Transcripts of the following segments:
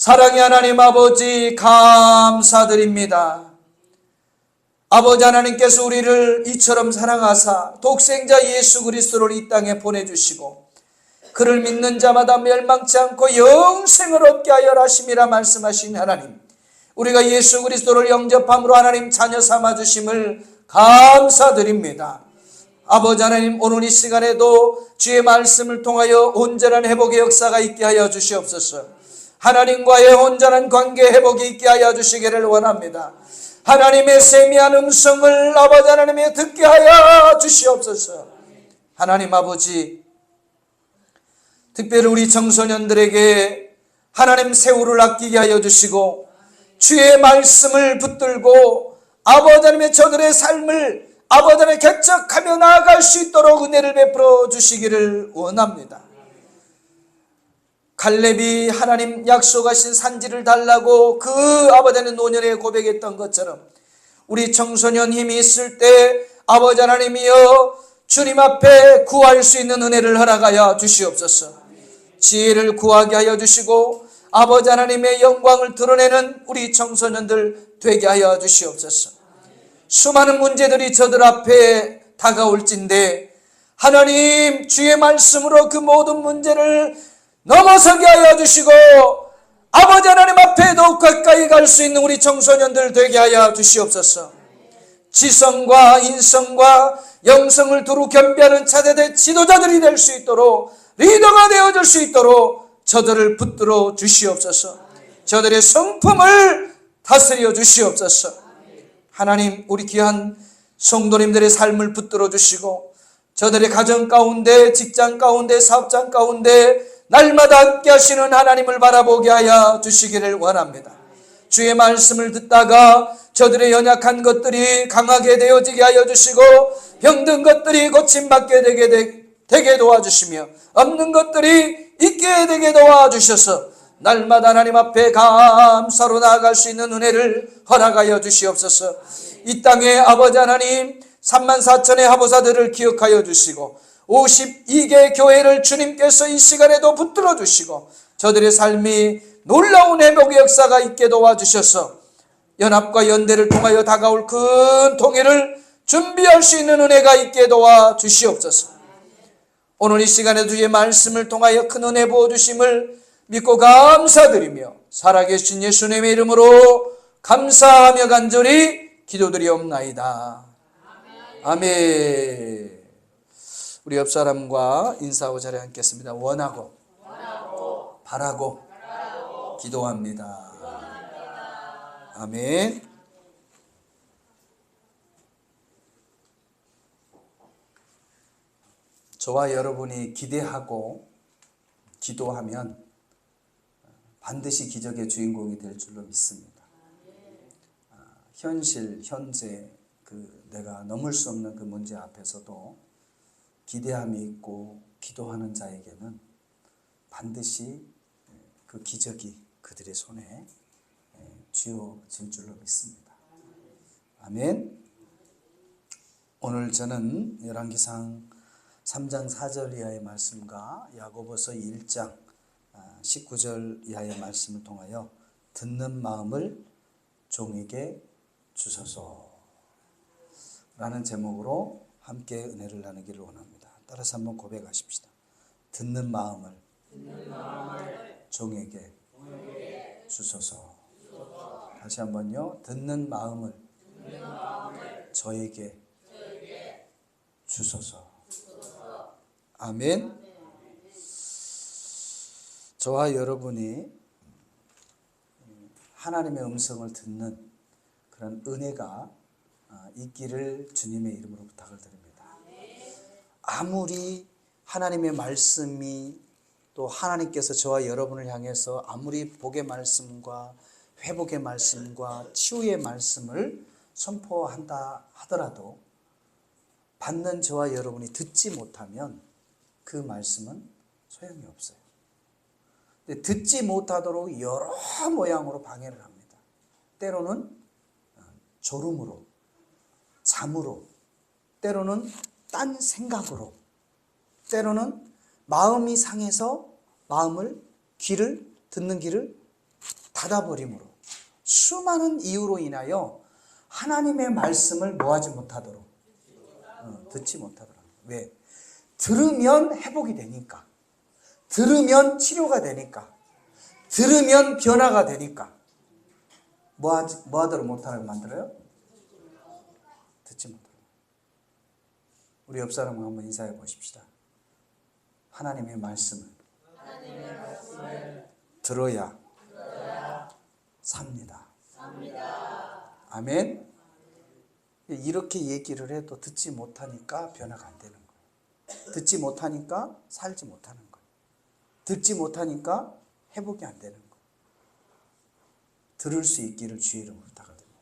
사랑의 하나님 아버지 감사드립니다. 아버지 하나님께서 우리를 이처럼 사랑하사 독생자 예수 그리스도를 이 땅에 보내주시고 그를 믿는 자마다 멸망치 않고 영생을 얻게 하여 하심이라 말씀하신 하나님, 우리가 예수 그리스도를 영접함으로 하나님 자녀 삼아주심을 감사드립니다. 아버지 하나님, 오늘 이 시간에도 주의 말씀을 통하여 온전한 회복의 역사가 있게 하여 주시옵소서. 하나님과의 온전한 관계 회복이 있게 하여 주시기를 원합니다. 하나님의 세미한 음성을 아버지 하나님의 듣게 하여 주시옵소서. 하나님 아버지, 특별히 우리 청소년들에게 하나님 세월을 아끼게 하여 주시고 주의 말씀을 붙들고 아버지 하나님의 저들의 삶을 아버지 하나님 개척하며 나아갈 수 있도록 은혜를 베풀어 주시기를 원합니다. 갈렙이 하나님 약속하신 산지를 달라고 그 아버지 하나님 노년에 고백했던 것처럼 우리 청소년 힘이 있을 때 아버지 하나님이여 주님 앞에 구할 수 있는 은혜를 허락하여 주시옵소서. 지혜를 구하게 하여 주시고 아버지 하나님의 영광을 드러내는 우리 청소년들 되게 하여 주시옵소서. 수많은 문제들이 저들 앞에 다가올진데 하나님 주의 말씀으로 그 모든 문제를 넘어서게 하여 주시고 아버지 하나님 앞에 더욱 가까이 갈 수 있는 우리 청소년들 되게 하여 주시옵소서. 지성과 인성과 영성을 두루 겸비하는 차세대 지도자들이 될 수 있도록, 리더가 되어줄 수 있도록 저들을 붙들어 주시옵소서. 저들의 성품을 다스려 주시옵소서. 하나님, 우리 귀한 성도님들의 삶을 붙들어 주시고 저들의 가정 가운데, 직장 가운데, 사업장 가운데 날마다 함께 하시는 하나님을 바라보게 하여 주시기를 원합니다. 주의 말씀을 듣다가 저들의 연약한 것들이 강하게 되어지게 하여 주시고 병든 것들이 고침받게 되게 도와주시며 없는 것들이 있게 되게 도와주셔서 날마다 하나님 앞에 감사로 나아갈 수 있는 은혜를 허락하여 주시옵소서. 이 땅에 아버지 하나님 34,000의 하보사들을 기억하여 주시고 52개 교회를 주님께서 이 시간에도 붙들어 주시고 저들의 삶이 놀라운 회복의 역사가 있게 도와주셔서 연합과 연대를 통하여 다가올 큰 통일을 준비할 수 있는 은혜가 있게 도와주시옵소서. 오늘 이 시간에 주의 말씀을 통하여 큰 은혜 부어주심을 믿고 감사드리며 살아계신 예수님의 이름으로 감사하며 간절히 기도드리옵나이다. 아멘. 우리 옆 사람과 인사하고 자리에 앉겠습니다. 원하고 바라고 기도합니다. 아멘. 저와 여러분이 기대하고 기도하면 반드시 기적의 주인공이 될 줄로 믿습니다. 현재 내가 넘을 수 없는 그 문제 앞에서도 기대함이 있고 기도하는 자에게는 반드시 그 기적이 그들의 손에 쥐어질 줄로 믿습니다. 아멘. 오늘 저는 열왕기상 3장 4절 이하의 말씀과 야고보서 1장 19절 이하의 말씀을 통하여 듣는 마음을 종에게 주소서 라는 제목으로 함께 은혜를 나누기를 원합니다. 따라서 한번 고백하십시다. 듣는 마음을 종에게 주소서. 다시 한번요. 듣는 마음을 저에게 주소서. 아멘. 저와 여러분이 하나님의 음성을 듣는 그런 은혜가 있기를 주님의 이름으로 부탁을 드립니다. 아무리 하나님의 말씀이 또 하나님께서 저와 여러분을 향해서 아무리 복의 말씀과 회복의 말씀과 치유의 말씀을 선포한다 하더라도 받는 저와 여러분이 듣지 못하면 그 말씀은 소용이 없어요. 근데 듣지 못하도록 여러 모양으로 방해를 합니다. 때로는 졸음으로, 잠으로, 때로는 딴 생각으로, 때로는 마음이 상해서 듣는 귀를 닫아버림으로 수많은 이유로 인하여 하나님의 말씀을 뭐하지 못하도록 듣지 못하도록. 왜? 들으면 회복이 되니까, 들으면 치료가 되니까, 들으면 변화가 되니까 뭐하도록 못하게 만들어요? 듣지 못하도록. 우리 옆 사람과 한번 인사해 보십시다. 하나님의 말씀을 들어야 삽니다. 아멘. 이렇게 얘기를 해도 듣지 못하니까 변화가 안 되는 거예요. 듣지 못하니까 살지 못하는 거예요. 듣지 못하니까 회복이 안 되는 거예요. 들을 수 있기를 주의 이름으로 부탁드립니다.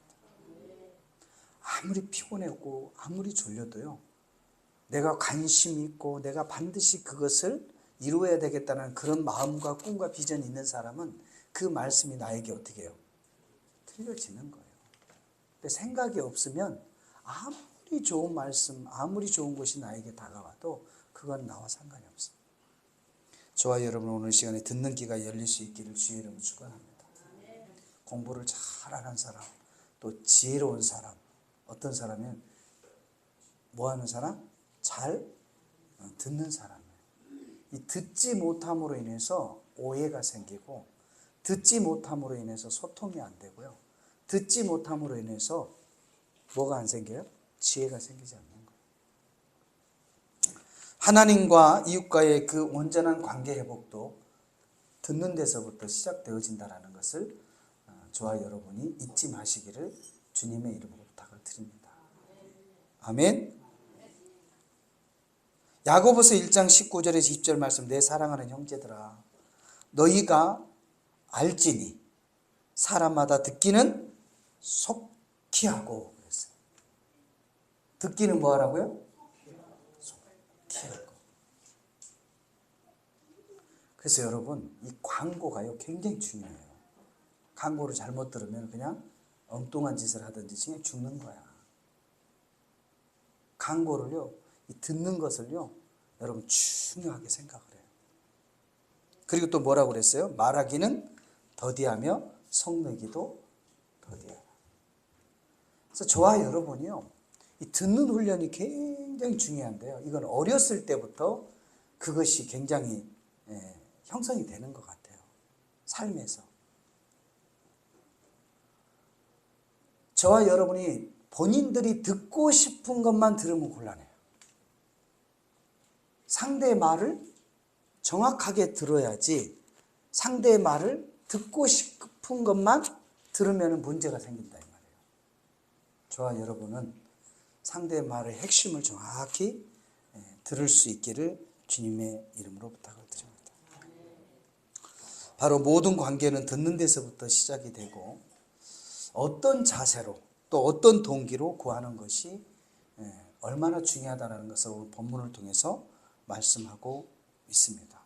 아무리 피곤하고 아무리 졸려도요, 내가 관심 있고 내가 반드시 그것을 이루어야 되겠다는 그런 마음과 꿈과 비전이 있는 사람은 그 말씀이 나에게 어떻게 해요? 들려지는 거예요. 근데 생각이 없으면 아무리 좋은 말씀, 아무리 좋은 것이 나에게 다가와도 그건 나와 상관이 없어요. 저와 여러분 오늘 시간에 듣는 귀가 열릴 수 있기를 주의 이름으로 축원합니다. 공부를 잘하는 사람, 또 지혜로운 사람, 어떤 사람은 뭐하는 사람? 잘 듣는 사람이에요. 이 듣지 못함으로 인해서 오해가 생기고, 듣지 못함으로 인해서 소통이 안 되고요, 듣지 못함으로 인해서 뭐가 안 생겨요? 지혜가 생기지 않는 거예요. 하나님과 이웃과의 그 온전한 관계 회복도 듣는 데서부터 시작되어진다는 것을 저와 여러분이 잊지 마시기를 주님의 이름으로 부탁을 드립니다. 아멘. 야고보서 1장 19절에서 20절 말씀, 내 사랑하는 형제들아 너희가 알지니 사람마다 듣기는 속히 하고 그랬어요. 듣기는 뭐 하라고요? 속히 하고. 그래서 여러분, 이 광고가요 굉장히 중요해요. 광고를 잘못 들으면 그냥 엉뚱한 짓을 하든지 그냥 죽는 거야. 광고를요, 이 듣는 것을요, 여러분 중요하게 생각을 해요. 그리고 또 뭐라고 그랬어요? 말하기는 더디하며 성내기도 더디하다. 그래서 저와 여러분이요, 이 듣는 훈련이 굉장히 중요한데요, 이건 어렸을 때부터 그것이 굉장히 형성이 되는 것 같아요. 삶에서. 저와 여러분이 본인들이 듣고 싶은 것만 들으면 곤란해요. 상대의 말을 정확하게 들어야지, 상대의 말을 듣고 싶은 것만 들으면 문제가 생긴다 이 말이에요. 저와 여러분은 상대의 말의 핵심을 정확히 들을 수 있기를 주님의 이름으로 부탁을 드립니다. 바로 모든 관계는 듣는 데서부터 시작이 되고, 어떤 자세로 또 어떤 동기로 구하는 것이 얼마나 중요하다는 것을 오늘 본문을 통해서 말씀하고 있습니다.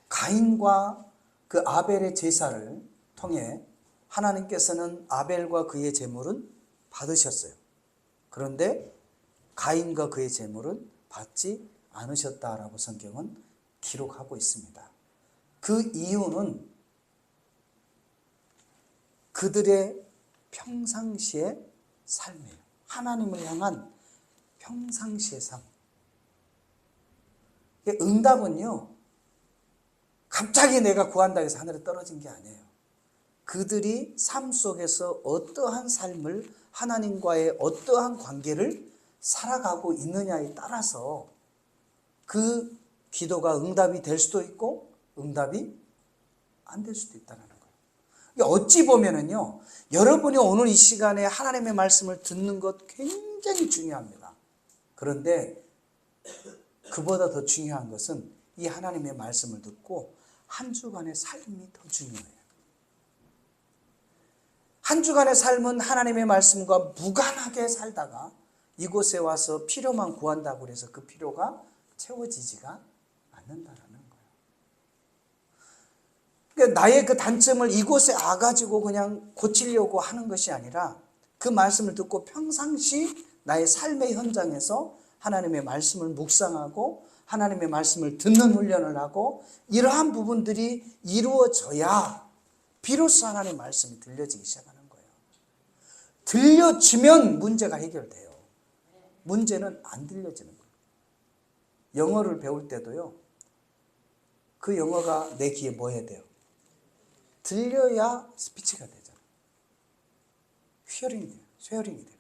가인과 그 아벨의 제사를 통해 하나님께서는 아벨과 그의 제물은 받으셨어요. 그런데 가인과 그의 제물은 받지 않으셨다라고 성경은 기록하고 있습니다. 그 이유는 그들의 평상시의 삶이에요. 하나님을 향한 평상시의 삶. 응답은요, 갑자기 내가 구한다고 해서 하늘에 떨어진 게 아니에요. 그들이 삶 속에서 어떠한 삶을, 하나님과의 어떠한 관계를 살아가고 있느냐에 따라서 그 기도가 응답이 될 수도 있고 응답이 안 될 수도 있다는 거예요. 어찌 보면은요, 여러분이 오늘 이 시간에 하나님의 말씀을 듣는 것 굉장히 중요합니다. 그런데 그보다 더 중요한 것은 이 하나님의 말씀을 듣고 한 주간의 삶이 더 중요해요. 한 주간의 삶은 하나님의 말씀과 무관하게 살다가 이곳에 와서 필요만 구한다고 해서 그 필요가 채워지지가 않는다라는 거예요. 그러니까 나의 그 단점을 이곳에 와가지고 그냥 고치려고 하는 것이 아니라 그 말씀을 듣고 평상시 나의 삶의 현장에서 하나님의 말씀을 묵상하고 하나님의 말씀을 듣는 훈련을 하고 이러한 부분들이 이루어져야 비로소 하나님의 말씀이 들려지기 시작하는 거예요. 들려지면 문제가 해결돼요. 문제는 안 들려지는 거예요. 영어를 배울 때도요, 그 영어가 내 귀에 뭐 해야 돼요? 들려야 스피치가 되잖아요. 쉐어링이 돼요.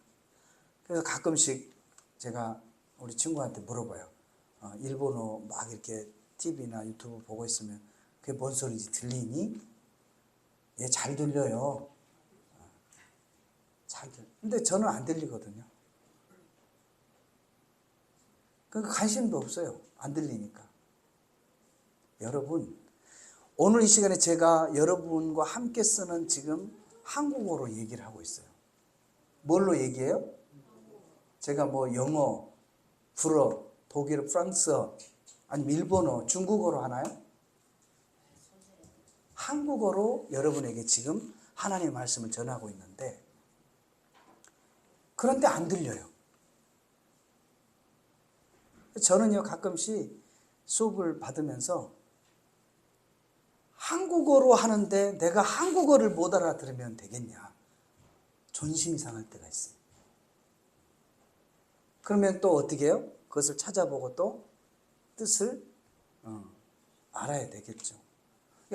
그래서 가끔씩 제가 우리 친구한테 물어봐요. 일본어 막 이렇게 TV나 유튜브 보고 있으면 그게 뭔 소리인지 들리니? 예, 잘 들려요. 근데 저는 안 들리거든요. 그러니까 관심도 없어요. 안 들리니까. 여러분, 오늘 이 시간에 제가 여러분과 함께 쓰는 지금 한국어로 얘기를 하고 있어요. 뭘로 얘기해요? 제가 뭐 영어, 불어, 독일어, 프랑스어, 아니면 일본어, 중국어로 하나요? 한국어로 여러분에게 지금 하나님의 말씀을 전하고 있는데, 그런데 안 들려요. 저는요, 가끔씩 수업을 받으면서 한국어로 하는데 내가 한국어를 못 알아들으면 되겠냐, 존심이 상할 때가 있어요. 그러면 또 어떻게 해요? 그것을 찾아보고 또 뜻을 알아야 되겠죠.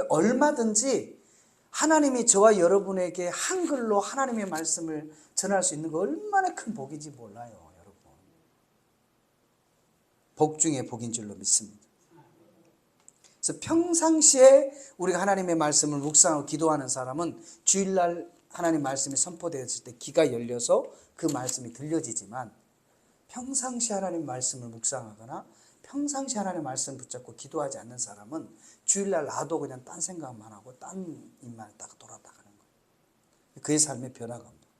얼마든지 하나님이 저와 여러분에게 한글로 하나님의 말씀을 전할 수 있는 거 얼마나 큰 복인지 몰라요, 여러분. 복 중에 복인 줄로 믿습니다. 그래서 평상시에 우리가 하나님의 말씀을 묵상하고 기도하는 사람은 주일날 하나님 말씀이 선포되었을 때 귀가 열려서 그 말씀이 들려지지만, 평상시 하나님 말씀을 묵상하거나 평상시 하나님 말씀 붙잡고 기도하지 않는 사람은 주일날 나도 그냥 딴 생각만 하고 딴 일만 딱 돌아다가는 거예요. 그의 삶의 변화가 없는 거예요.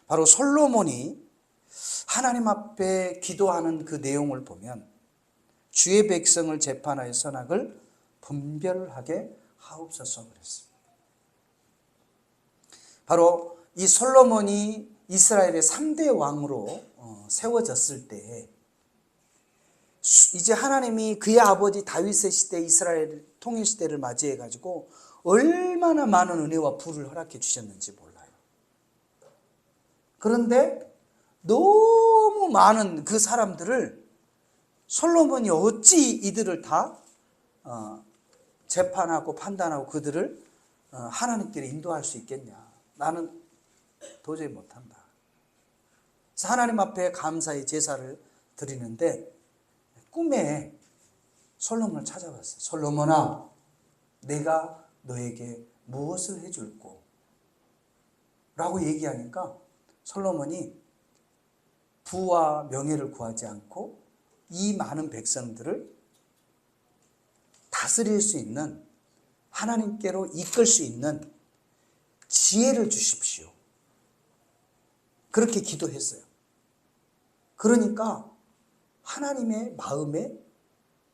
바로 솔로몬이 하나님 앞에 기도하는 그 내용을 보면 주의 백성을 재판하여 선악을 분별하게 하옵소서 그랬습니다. 바로 이 솔로몬이 이스라엘의 3대 왕으로 세워졌을 때, 이제 하나님이 그의 아버지 다윗의 시대 이스라엘 통일 시대를 맞이해 가지고 얼마나 많은 은혜와 부를 허락해 주셨는지 몰라요. 그런데 너무 많은 그 사람들을 솔로몬이 어찌 이들을 다 재판하고 판단하고 그들을 하나님께로 인도할 수 있겠냐. 나는 도저히 못한다. 그래서 하나님 앞에 감사의 제사를 드리는데 꿈에 솔로몬을 찾아봤어요. 솔로몬아, 내가 너에게 무엇을 해줄꼬? 라고 얘기하니까 솔로몬이 부와 명예를 구하지 않고 이 많은 백성들을 다스릴 수 있는, 하나님께로 이끌 수 있는 지혜를 주십시오. 그렇게 기도했어요. 그러니까 하나님의 마음에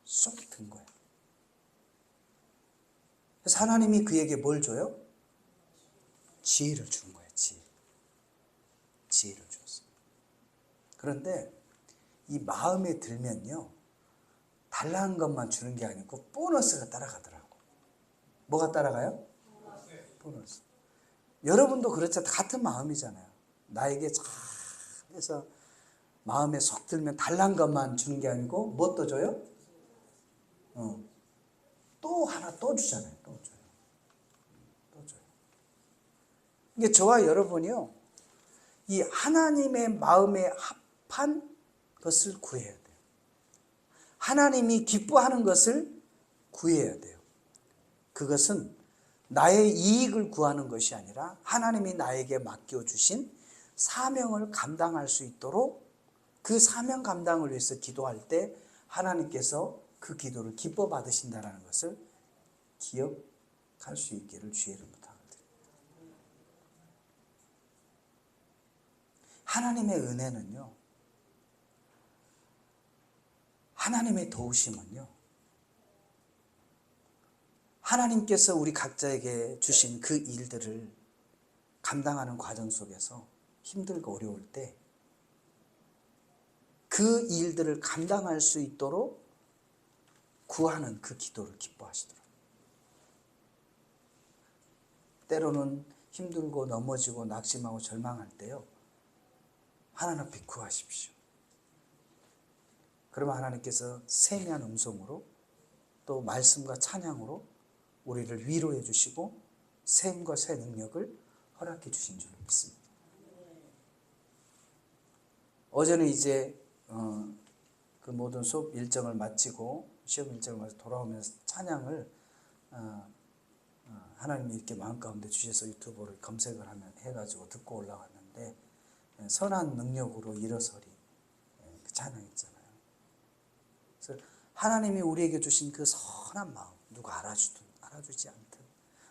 쏙 든 거예요. 그래서 하나님이 그에게 뭘 줘요? 지혜를 주는 거예요. 지혜를 주었어요. 그런데 이 마음에 들면요, 달라는 것만 주는 게 아니고 보너스가 따라가더라고. 뭐가 따라가요? 보너스. 여러분도 그렇죠. 같은 마음이잖아요. 나에게 잘 해서 마음에 쏙 들면 달란 것만 주는 게 아니고 뭐 또 줘요? 또 하나 또 주잖아요. 또 줘요. 또 줘요. 이게 저와 여러분이요, 이 하나님의 마음에 합한 것을 구해야 돼요. 하나님이 기뻐하는 것을 구해야 돼요. 그것은 나의 이익을 구하는 것이 아니라 하나님이 나에게 맡겨주신 사명을 감당할 수 있도록, 그 사명 감당을 위해서 기도할 때 하나님께서 그 기도를 기뻐 받으신다는 것을 기억할 수 있기를 주의 이름으로 부탁드립니다. 하나님의 은혜는요, 하나님의 도우심은요, 하나님께서 우리 각자에게 주신 그 일들을 감당하는 과정 속에서 힘들고 어려울 때 그 일들을 감당할 수 있도록 구하는 그 기도를 기뻐하시더라고요. 때로는 힘들고 넘어지고 낙심하고 절망할 때요, 하나님 앞에 구하십시오. 그러면 하나님께서 세미한 음성으로 또 말씀과 찬양으로 우리를 위로해 주시고 샘과 새 능력을 허락해 주신 줄 믿습니다. 어제는 이제 그 모든 수업 일정을 마치고 시험 일정을 마치고 돌아오면서 찬양을 하나님이 이렇게 마음 가운데 주셔서 유튜브를 검색을 해가지고 듣고 올라왔는데, 선한 능력으로 일어서리, 그 찬양 있잖아요. 그래서 하나님이 우리에게 주신 그 선한 마음, 누가 알아주든 알아주지 않든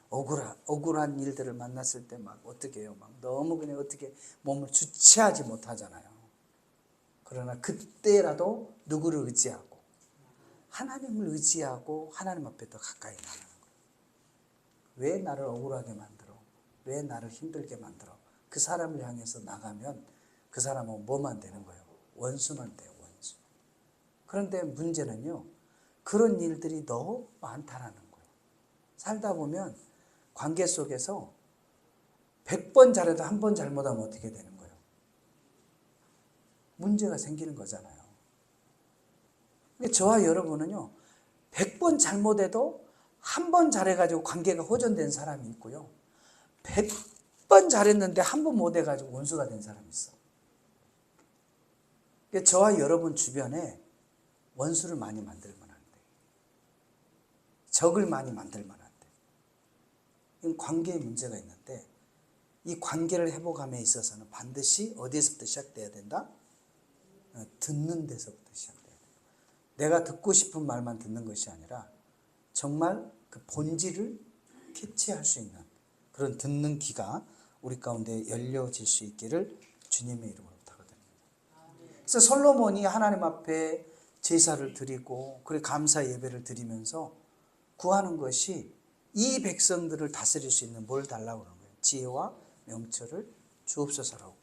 억울한 일들을 만났을 때 막 어떻게 해요? 막 너무 그냥 어떻게 몸을 주체하지 못하잖아요. 그러나 그때라도 누구를 의지하고 하나님을 의지하고 하나님 앞에 더 가까이 나가는 거예요. 왜 나를 억울하게 만들어? 왜 나를 힘들게 만들어? 그 사람을 향해서 나가면 그 사람은 뭐만 되는 거예요? 원수만 돼요, 원수. 그런데 문제는요, 그런 일들이 너무 많다라는 거예요. 살다 보면 관계 속에서 100번 잘해도 한 번 잘못하면 어떻게 되는 거예요? 문제가 생기는 거잖아요. 근데 저와 여러분은요, 100번 잘못해도 한 번 잘해가지고 관계가 호전된 사람이 있고요, 100번 잘했는데 한 번 못해가지고 원수가 된 사람이 있어. 그러니까 저와 여러분 주변에 원수를 많이 만들면 안 돼. 적을 많이 만들면 안 돼. 이건 관계에 문제가 있는데, 이 관계를 회복함에 있어서는 반드시 어디에서부터 시작돼야 된다? 듣는 데서부터 시작돼야 된다. 내가 듣고 싶은 말만 듣는 것이 아니라 정말 그 본질을 캐치할 수 있는 그런 듣는 귀가 우리 가운데 열려질 수 있기를 주님의 이름으로 부탁드립니다. 그래서 솔로몬이 하나님 앞에 제사를 드리고 그래 감사 예배를 드리면서 구하는 것이 이 백성들을 다스릴 수 있는 뭘 달라고 그러는 거예요? 지혜와 명철을 주옵소서라고.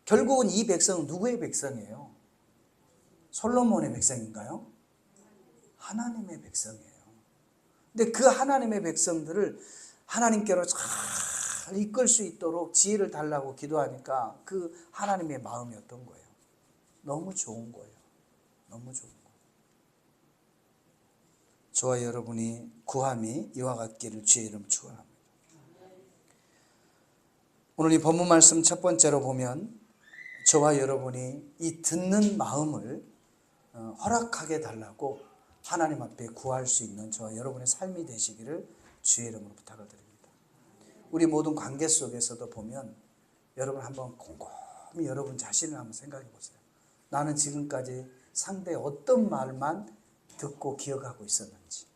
결국은 이 백성은 누구의 백성이에요? 솔로몬의 백성인가요? 하나님의 백성이에요. 근데 그 하나님의 백성들을 하나님께로 잘 이끌 수 있도록 지혜를 달라고 기도하니까 그 하나님의 마음이 어떤 거예요? 너무 좋은 거예요. 너무 좋은 거예요. 저와 여러분이 구함이 이와 같기를 주의 이름 축원합니다. 오늘 이 본문 말씀 첫 번째로 보면 저와 여러분이 이 듣는 마음을 허락하게 달라고 하나님 앞에 구할 수 있는 저와 여러분의 삶이 되시기를 주의 이름으로 부탁을 드립니다. 우리 모든 관계 속에서도 보면 여러분 한번 곰곰이 여러분 자신을 한번 생각해 보세요. 나는 지금까지 상대의 어떤 말만 듣고 기억하고 있었는지,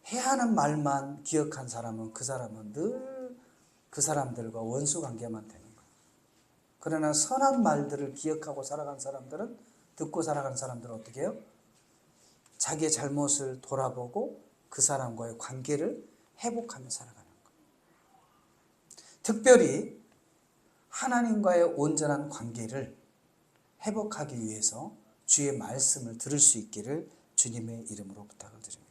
해야 하는 말만 기억한 사람은 그 사람은 늘 그 사람들과 원수 관계만 되는 거예요. 그러나 선한 말들을 기억하고 살아간 사람들은, 듣고 살아간 사람들은 어떻게 해요? 자기의 잘못을 돌아보고 그 사람과의 관계를 회복하며 살아가는 거예요. 특별히 하나님과의 온전한 관계를 회복하기 위해서 주의 말씀을 들을 수 있기를 주님의 이름으로 부탁을 드립니다.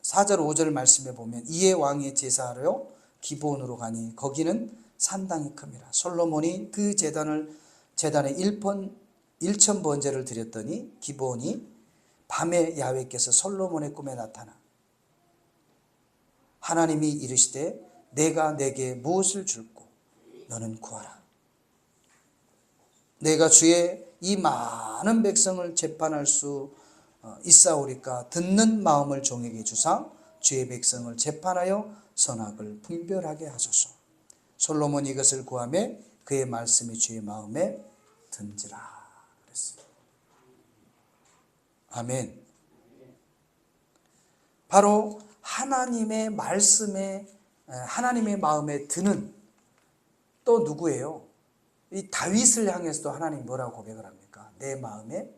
4절 5절 말씀에 보면 이에 왕의 제사하러 기브온으로 가니 거기는 산당이 큽니다. 솔로몬이 그 제단에 1천 번제를 드렸더니 기브온이 밤에 야훼께서 솔로몬의 꿈에 나타나 하나님이 이르시되 내가 내게 무엇을 줄고 너는 구하라. 내가 주의 이 많은 백성을 재판할 수 있사오리까 듣는 마음을 종에게 주사 주의 백성을 재판하여 선악을 분별하게 하소서. 솔로몬이 이것을 구하며 그의 말씀이 주의 마음에 든지라 그랬습니다. 아멘. 바로 하나님의 말씀에, 하나님의 마음에 드는 또 누구예요? 이 다윗을 향해서도 하나님 뭐라고 고백을 합니까? 내 마음에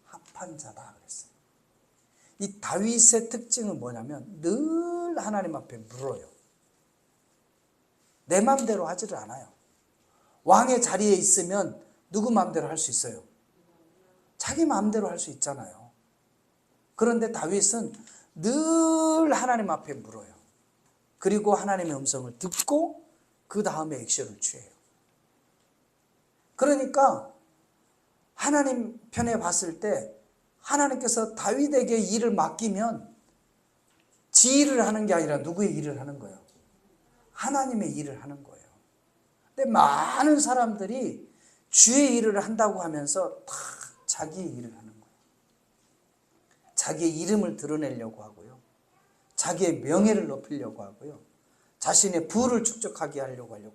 합한 자다 그랬어요. 이 다윗의 특징은 뭐냐면 늘 하나님 앞에 물어요. 내 마음대로 하지를 않아요. 왕의 자리에 있으면 누구 마음대로 할 수 있어요? 자기 마음대로 할 수 있잖아요. 그런데 다윗은 늘 하나님 앞에 물어요. 그리고 하나님의 음성을 듣고 그 다음에 액션을 취해요. 그러니까 하나님 편에 봤을 때 하나님께서 다윗에게 일을 맡기면 지 일을 하는 게 아니라 누구의 일을 하는 거예요? 하나님의 일을 하는 거예요. 근데 많은 사람들이 주의 일을 한다고 하면서 다 자기의 일을 하는 거예요. 자기의 이름을 드러내려고 하고요. 자기의 명예를 높이려고 하고요. 자신의 부를 축적하게 하려고요.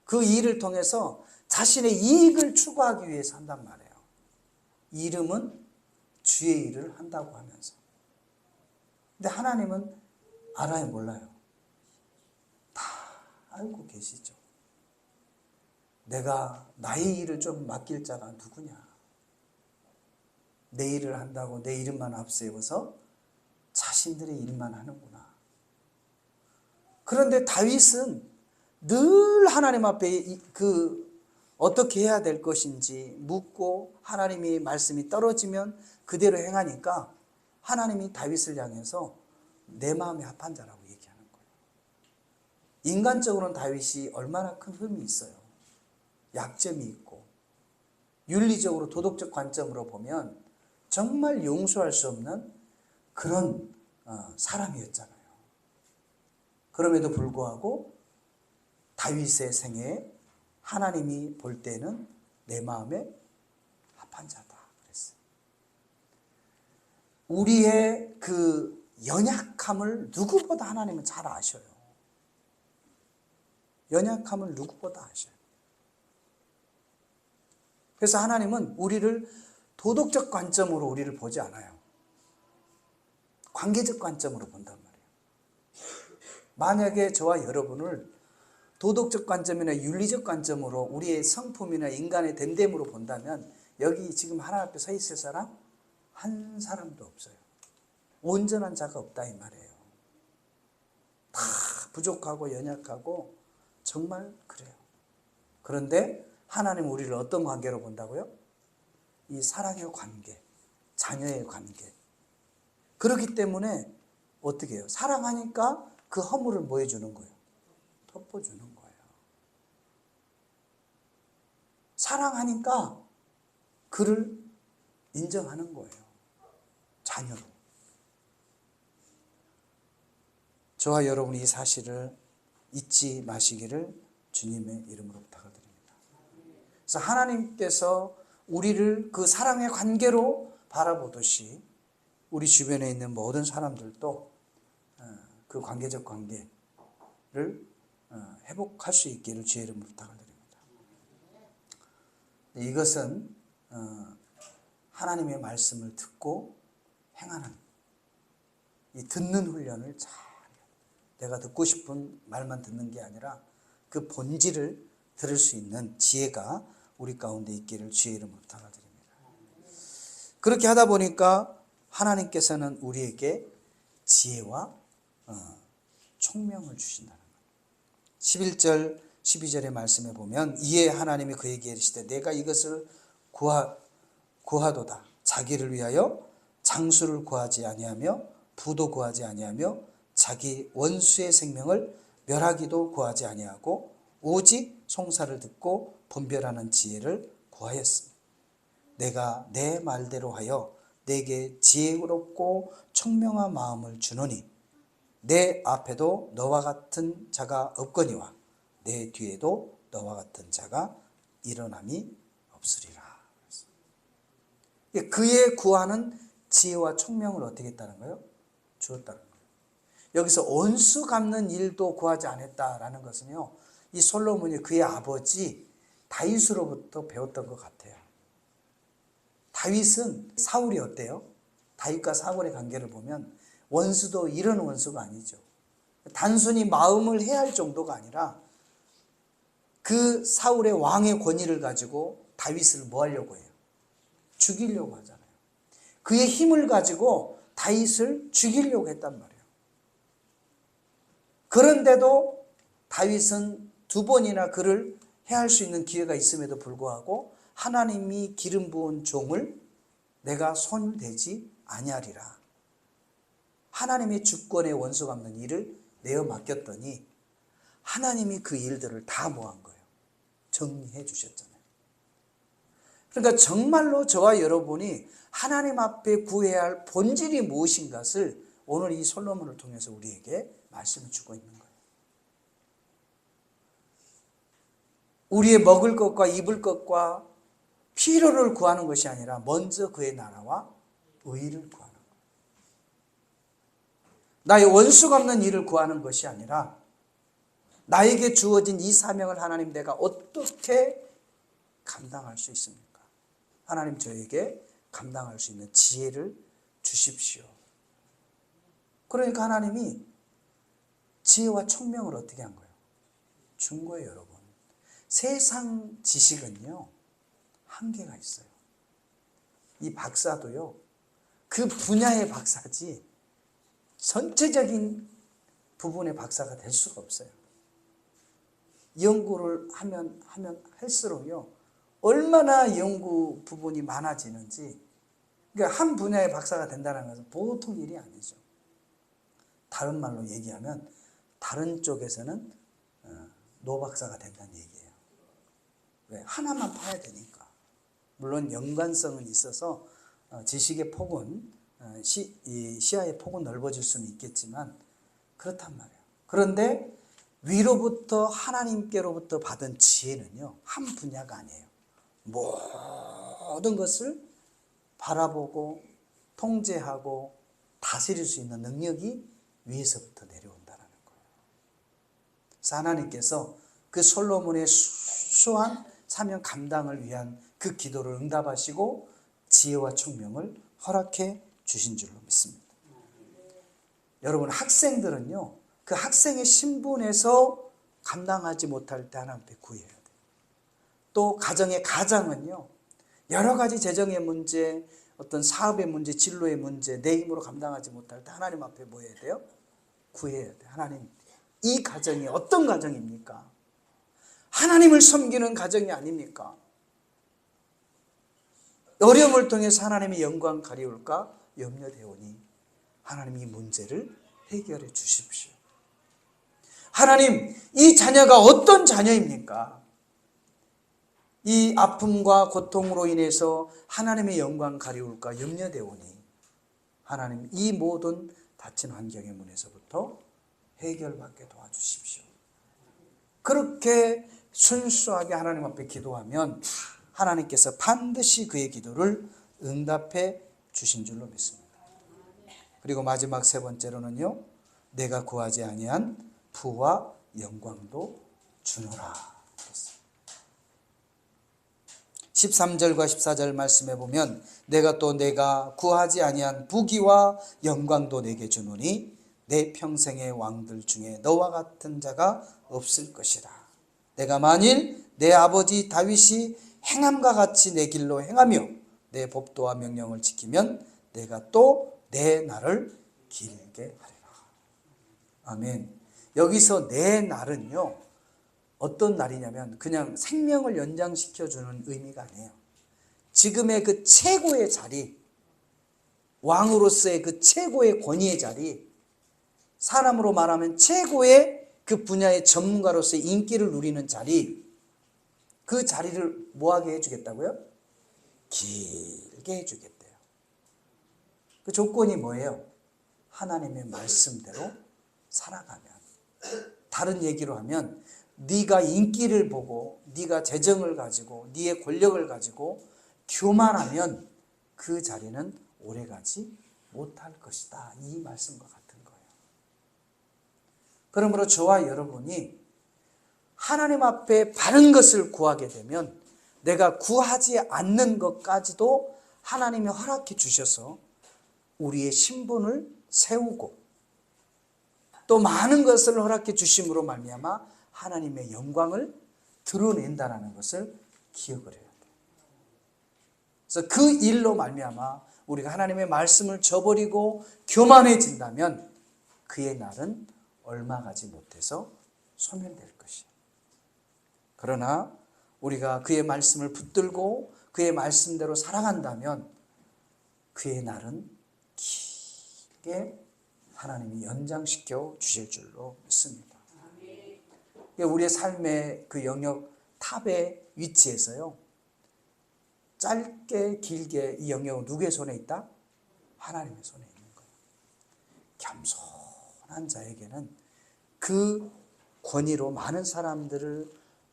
그 일을 통해서 자신의 이익을 추구하기 위해서 한단 말이에요. 이름은 주의 일을 한다고 하면서. 근데 하나님은 알아요, 몰라요? 다 알고 계시죠. 내가 나의 일을 좀 맡길 자가 누구냐? 내 일을 한다고 내 이름만 앞세워서 자신들의 일만 하는구나. 그런데 다윗은 늘 하나님 앞에 어떻게 해야 될 것인지 묻고 하나님의 말씀이 떨어지면 그대로 행하니까 하나님이 다윗을 향해서 내 마음에 합한 자라고 얘기하는 거예요. 인간적으로는 다윗이 얼마나 큰 흠이 있어요. 약점이 있고 윤리적으로 도덕적 관점으로 보면 정말 용서할 수 없는 그런 사람이었잖아요. 그럼에도 불구하고 다윗의 생애에 하나님이 볼 때는 내 마음에 합한 자다 그랬어요. 우리의 그 연약함을 누구보다 하나님은 잘 아셔요. 연약함을 누구보다 아셔요. 그래서 하나님은 우리를 도덕적 관점으로 우리를 보지 않아요. 관계적 관점으로 본단 말이에요. 만약에 저와 여러분을 도덕적 관점이나 윤리적 관점으로 우리의 성품이나 인간의 됨됨으로 본다면 여기 지금 하나님 앞에 서 있을 사람 한 사람도 없어요. 온전한 자가 없다 이 말이에요. 다 부족하고 연약하고 정말 그래요. 그런데 하나님은 우리를 어떤 관계로 본다고요? 이 사랑의 관계, 자녀의 관계. 그렇기 때문에 어떻게 해요? 사랑하니까 그 허물을 뭐 해주는 거예요? 덮어주는 거예요. 사랑하니까 그를 인정하는 거예요. 자녀로. 저와 여러분이 이 사실을 잊지 마시기를 주님의 이름으로 부탁을 드립니다. 그래서 하나님께서 우리를 그 사랑의 관계로 바라보듯이 우리 주변에 있는 모든 사람들도 그 관계적 관계를 회복할 수 있기를 주의 이름으로 부탁을 드립니다. 이것은 하나님의 말씀을 듣고 행하는 이 듣는 훈련을 잘 내가 듣고 싶은 말만 듣는 게 아니라 그 본질을 들을 수 있는 지혜가 우리 가운데 있기를 주의 이름으로 부탁을 드립니다. 그렇게 하다 보니까 하나님께서는 우리에게 지혜와 총명을 주신다는 거예요. 11절 12절의 말씀에 보면 이에 하나님이 그에게 이르시되 내가 이것을 구하도다. 자기를 위하여 장수를 구하지 아니하며 부도 구하지 아니하며 자기 원수의 생명을 멸하기도 구하지 아니하고 오직 송사를 듣고 분별하는 지혜를 구하였으니 내가 내 말대로 하여 내게 지혜롭고 총명한 마음을 주노니 내 앞에도 너와 같은 자가 없거니와 내 뒤에도 너와 같은 자가 일어남이 없으리라. 그의 구하는 지혜와 총명을 어떻게 했다는 거예요? 주었다는 거예요. 여기서 원수 갚는 일도 구하지 않았다라는 것은요, 이 솔로몬이 그의 아버지 다윗으로부터 배웠던 것 같아요. 다윗은 사울이 어때요? 다윗과 사울의 관계를 보면 원수도 이런 원수가 아니죠. 단순히 마음을 해할 정도가 아니라 그 사울의 왕의 권위를 가지고 다윗을 뭐 하려고 해요? 죽이려고 하잖아요. 그의 힘을 가지고 다윗을 죽이려고 했단 말이에요. 그런데도 다윗은 두 번이나 그를 해할 수 있는 기회가 있음에도 불구하고 하나님이 기름 부은 종을 내가 손대지 아니하리라. 하나님의 주권에 원수 갚는 일을 내어 맡겼더니 하나님이 그 일들을 다 뭐 한 거예요? 정리해 주셨잖아요. 그러니까 정말로 저와 여러분이 하나님 앞에 구해야 할 본질이 무엇인 것을 오늘 이 솔로몬을 통해서 우리에게 말씀을 주고 있는 거예요. 우리의 먹을 것과 입을 것과 필요를 구하는 것이 아니라 먼저 그의 나라와 의를 구하는 거예요. 나의 원수 갚는 일을 구하는 것이 아니라 나에게 주어진 이 사명을 하나님 내가 어떻게 감당할 수 있습니까? 하나님 저에게 감당할 수 있는 지혜를 주십시오. 그러니까 하나님이 지혜와 총명을 어떻게 한 거예요? 준 거예요, 여러분. 세상 지식은요, 한계가 있어요. 이 박사도요, 그 분야의 박사지 전체적인 부분의 박사가 될 수가 없어요. 연구를 하면 할수록요, 얼마나 연구 부분이 많아지는지, 그러니까 한 분야의 박사가 된다는 것은 보통 일이 아니죠. 다른 말로 얘기하면 다른 쪽에서는 노박사가 된다는 얘기예요. 왜? 하나만 파야 되니까. 물론 연관성은 있어서 지식의 폭은 시야의 폭은 넓어질 수는 있겠지만 그렇단 말이에요. 그런데 위로부터 하나님께로부터 받은 지혜는요, 한 분야가 아니에요. 모든 것을 바라보고 통제하고 다스릴 수 있는 능력이 위에서부터 내려온다는 거예요. 그래서 하나님께서 그 솔로몬의 수한 사명 감당을 위한 그 기도를 응답하시고 지혜와 총명을 허락해 주신 줄로 믿습니다. 여러분, 학생들은요, 그 학생의 신분에서 감당하지 못할 때 하나님 앞에 구해야 돼요. 또 가장은요, 여러 가지 재정의 문제, 어떤 사업의 문제, 진로의 문제, 내 힘으로 감당하지 못할 때 하나님 앞에 뭐 해야 돼요? 구해야 돼요. 하나님, 이 가정이 어떤 가정입니까? 하나님을 섬기는 가정이 아닙니까? 어려움을 통해서 하나님의 영광 가리울까 염려되오니 하나님 이 문제를 해결해 주십시오. 하나님, 이 자녀가 어떤 자녀입니까? 이 아픔과 고통으로 인해서 하나님의 영광 가리울까 염려되오니 하나님 이 모든 닫힌 환경의 문에서부터 해결받게 도와주십시오. 그렇게 순수하게 하나님 앞에 기도하면 하나님께서 반드시 그의 기도를 응답해 주신 줄로 믿습니다. 그리고 마지막 세 번째로는요, 내가 구하지 아니한 부와 영광도 주노라. 13절과 14절 말씀해 보면 내가 구하지 아니한 부귀와 영광도 내게 주노니 내 평생의 왕들 중에 너와 같은 자가 없을 것이라. 내가 만일 내 아버지 다윗이 행함과 같이 내 길로 행하며 내 법도와 명령을 지키면 내가 또 내 날을 길게 하리라. 아멘. 여기서 내 날은요, 어떤 날이냐면 그냥 생명을 연장시켜주는 의미가 아니에요. 지금의 그 최고의 자리, 왕으로서의 그 최고의 권위의 자리, 사람으로 말하면 최고의 그 분야의 전문가로서의 인기를 누리는 자리, 그 자리를 뭐하게 해주겠다고요? 길게 해주겠대요. 그 조건이 뭐예요? 하나님의 말씀대로 살아가면. 다른 얘기로 하면 네가 인기를 보고 네가 재정을 가지고 네의 권력을 가지고 교만하면 그 자리는 오래가지 못할 것이다. 이 말씀과 같은 거예요. 그러므로 저와 여러분이 하나님 앞에 바른 것을 구하게 되면 내가 구하지 않는 것까지도 하나님이 허락해 주셔서 우리의 신분을 세우고 또 많은 것을 허락해 주심으로 말미암아 하나님의 영광을 드러낸다는 것을 기억을 해야 돼요. 그래서 그 일로 말미암아 우리가 하나님의 말씀을 저버리고 교만해진다면 그의 날은 얼마 가지 못해서 소멸될 것이에요. 그러나 우리가 그의 말씀을 붙들고 그의 말씀대로 살아간다면 그의 날은 하나님이 연장시켜 주실 줄로 믿습니다. 우리의 삶의 그 영역 탑의 위치에서요, 짧게 길게 이 영역은 누구의 손에 있다? 하나님의 손에 있는 거예요. 겸손한 자에게는 그 권위로 많은 사람들을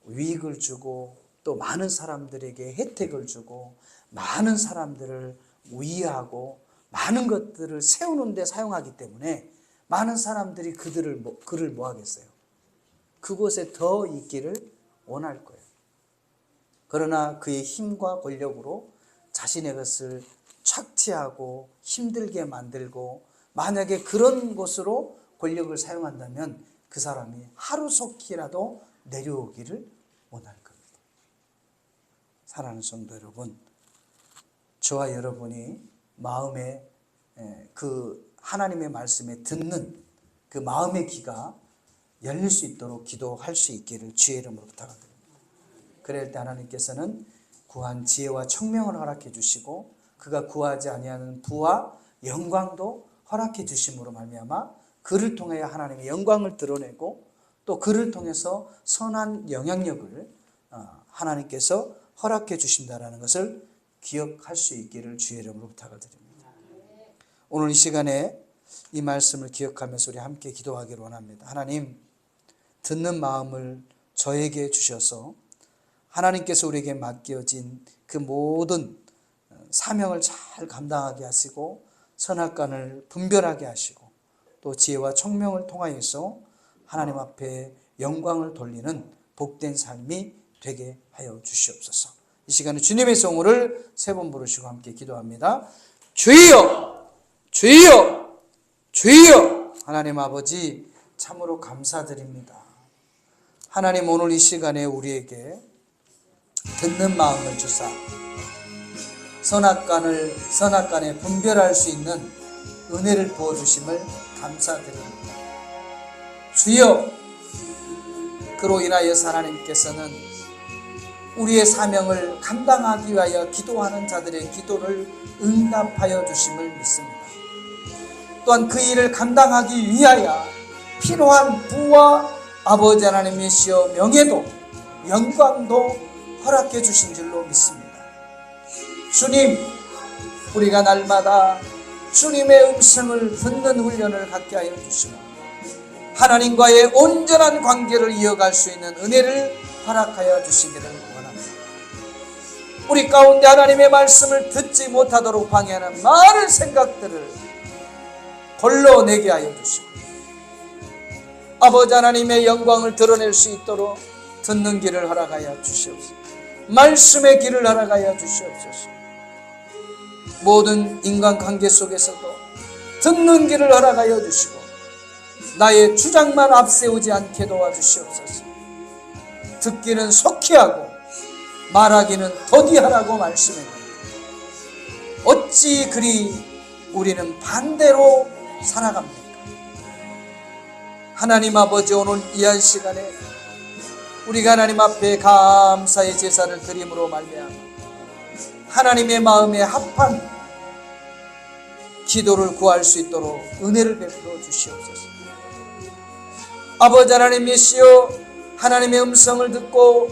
유익을 주고, 또 많은 사람들에게 혜택을 주고, 많은 사람들을 위하고 많은 것들을 세우는 데 사용하기 때문에 많은 사람들이 그를 뭐 하겠어요? 그곳에 더 있기를 원할 거예요. 그러나 그의 힘과 권력으로 자신의 것을 착취하고 힘들게 만들고, 만약에 그런 곳으로 권력을 사용한다면 그 사람이 하루속히라도 내려오기를 원할 겁니다. 사랑하는 성도 여러분, 저와 여러분이 마음에 그 하나님의 말씀에 듣는 그 마음의 귀가 열릴 수 있도록 기도할 수 있기를 주의 이름으로 부탁드립니다. 그럴 때 하나님께서는 구한 지혜와 청명을 허락해 주시고, 그가 구하지 아니하는 부와 영광도 허락해 주심으로 말미암아 그를 통하여 하나님의 영광을 드러내고, 또 그를 통해서 선한 영향력을 하나님께서 허락해 주신다라는 것을 기억할 수 있기를 주의 이름으로 부탁을 드립니다. 오늘 이 시간에 이 말씀을 기억하면서 우리 함께 기도하기를 원합니다. 하나님, 듣는 마음을 저에게 주셔서 하나님께서 우리에게 맡겨진 그 모든 사명을 잘 감당하게 하시고, 선악간을 분별하게 하시고, 또 지혜와 청명을 통하여서 하나님 앞에 영광을 돌리는 복된 삶이 되게 하여 주시옵소서. 이 시간에 주님의 성호를 세 번 부르시고 함께 기도합니다. 주여, 주여, 주여. 하나님 아버지, 참으로 감사드립니다. 하나님, 오늘 이 시간에 우리에게 듣는 마음을 주사 선악간에 분별할 수 있는 은혜를 부어주심을 감사드립니다. 주여, 그로 인하여서 하나님께서는 우리의 사명을 감당하기 위하여 기도하는 자들의 기도를 응답하여 주심을 믿습니다. 또한 그 일을 감당하기 위하여 필요한 부와 아버지 하나님이시여 명예도 영광도 허락해 주신 줄로 믿습니다. 주님, 우리가 날마다 주님의 음성을 듣는 훈련을 갖게 하여 주시고, 하나님과의 온전한 관계를 이어갈 수 있는 은혜를 허락하여 주시기를 원합니다. 우리 가운데 하나님의 말씀을 듣지 못하도록 방해하는 많은 생각들을 걸러내게 하여 주시고, 아버지 하나님의 영광을 드러낼 수 있도록 듣는 길을 허락하여 주시옵소서. 말씀의 길을 허락하여 주시옵소서. 모든 인간관계 속에서도 듣는 길을 허락하여 주시고, 나의 주장만 앞세우지 않게 도와주시옵소서. 듣기는 속히 하고 말하기는 더디하라고 말씀합니다. 어찌 그리 우리는 반대로 살아갑니까? 하나님 아버지, 오늘 이 한 시간에 우리가 하나님 앞에 감사의 제사를 드림으로 말미암아 하나님의 마음에 합한 기도를 구할 수 있도록 은혜를 베풀어 주시옵소서. 아버지 하나님이시여, 하나님의 음성을 듣고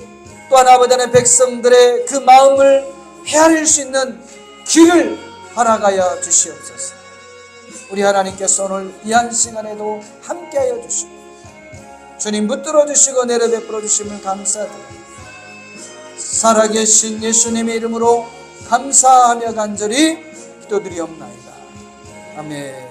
또한 아버지 하나님의 백성들의 그 마음을 헤아릴 수 있는 길을 허락하여 주시옵소서. 우리 하나님께서 오늘 이 한 시간에도 함께하여 주시고 주님 붙들어 주시고 내려 베풀어 주심을 감사드립니다. 살아계신 예수님의 이름으로 감사하며 간절히 기도드리옵나이다. 아멘.